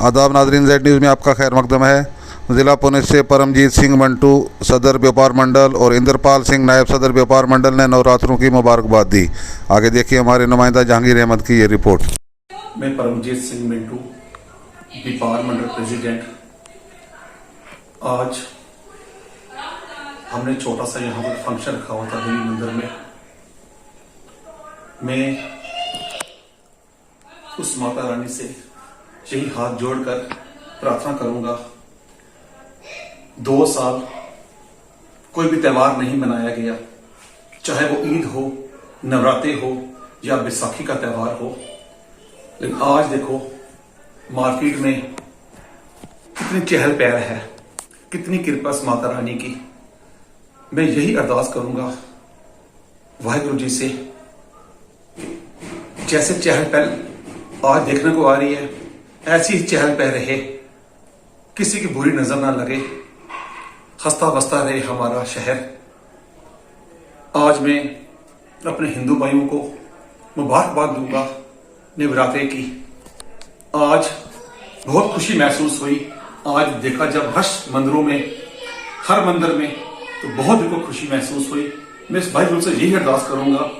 आदाब नाजरीन, Z news में आपका खैर मकदम है। ज़िला पुणे से परमजीत सिंह मंटू सदर व्यापार मंडल और इंद्रपाल सिंह नायब सदर व्यापार मंडल ने नवरात्रों की मुबारकबाद दी। आगे देखिए हमारे नुमाइंदा जहांगीर अहमद की ये रिपोर्ट। मैं परमजीत सिंह मंटू व्यापार मंडल प्रेसिडेंट। आज हमने छोटा सा यहाँ पर फंक्शन रखा हुआ था देवी मंदिर में। मैं उस माता रानी से यही हाथ जोड़कर प्रार्थना करूंगा, 2 साल कोई भी त्यौहार नहीं मनाया गया, चाहे वो ईद हो, नवरात्रे हो या बैसाखी का त्यौहार हो, लेकिन आज देखो मार्केट में कितनी चहल पहल है, कितनी कृपा इस माता रानी की। मैं यही अरदास करूंगा वाहिगुरु जी से, जैसे चहल पहल आज देखने को आ रही है ऐसी ही चहल पहल रहे, किसी की बुरी नजर ना लगे, हंसता बसता रहे हमारा शहर। आज मैं अपने हिंदू भाइयों को मुबारकबाद दूंगा नवरात्रे की। आज बहुत खुशी महसूस हुई। आज देखा जब हर्ष मंदिरों में, हर मंदिर में, तो बहुत दिल को खुशी महसूस हुई। मैं इस भाई से यही अरदास करूंगा,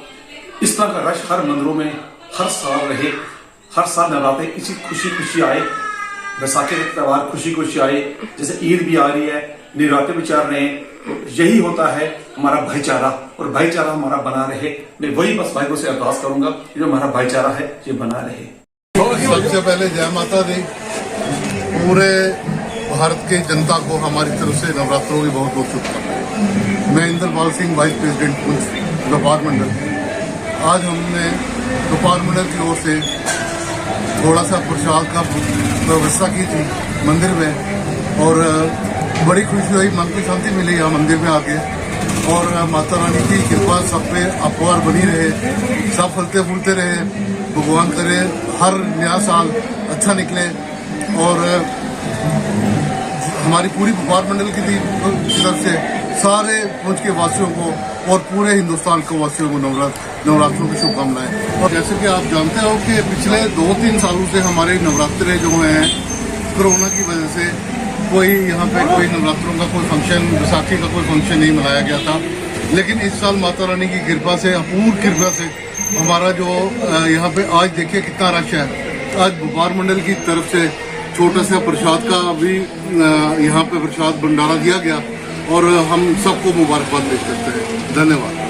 इस तरह का रश हर मंदिरों में हर साल रहे, हर साल नवरात्रे इसी खुशी खुशी आए, बैसाखी का त्यौहार खुशी खुशी आए, जैसे ईद भी आ रही है, नवरात्रे भी चल रहे हैं। तो यही होता है हमारा भाईचारा, और भाईचारा हमारा बना रहे। मैं वही बस भाई से अरदास करूंगा, जो हमारा भाईचारा है ये बना रहे। सबसे पहले जय माता दी। पूरे भारत की जनता को हमारी तरफ से नवरात्रों की बहुत बहुत शुभकामनाएं। मैं इंद्रपाल सिंह, वाइस प्रेसिडेंट पुंछ व्यापार मंडल। आज हमने व्यापार मंडल की ओर से थोड़ा सा प्रसाद का व्यवस्था की थी मंदिर में, और बड़ी खुशी हुई, मन की शांति मिली यहाँ मंदिर में आके। और माता रानी की कृपा सब पे अपार बनी रहे, सब फलते फूलते रहे। भगवान करे हर नया साल अच्छा निकले, और हमारी पूरी व्यापार मंडल की तरफ से सारे पुंछ के वासियों को और पूरे हिंदुस्तान के वासियों को नवरात्रों की शुभकामनाएं। और जैसे कि आप जानते हो कि पिछले 2-3 सालों से हमारे नवरात्रे जो हैं कोरोना की वजह से कोई यहाँ पे कोई नवरात्रों का कोई फंक्शन, बैसाखी का कोई फंक्शन नहीं मनाया गया था। लेकिन इस साल माता रानी की कृपा से, अपूर्व कृपा से हमारा जो यहाँ पे आज देखिए कितना रश है। आज व्यापार मंडल की तरफ से छोटा सा प्रसाद का भी यहाँ पे प्रसाद भंडारा दिया गया, और हम सबको मुबारकबाद पेश करते हैं। धन्यवाद।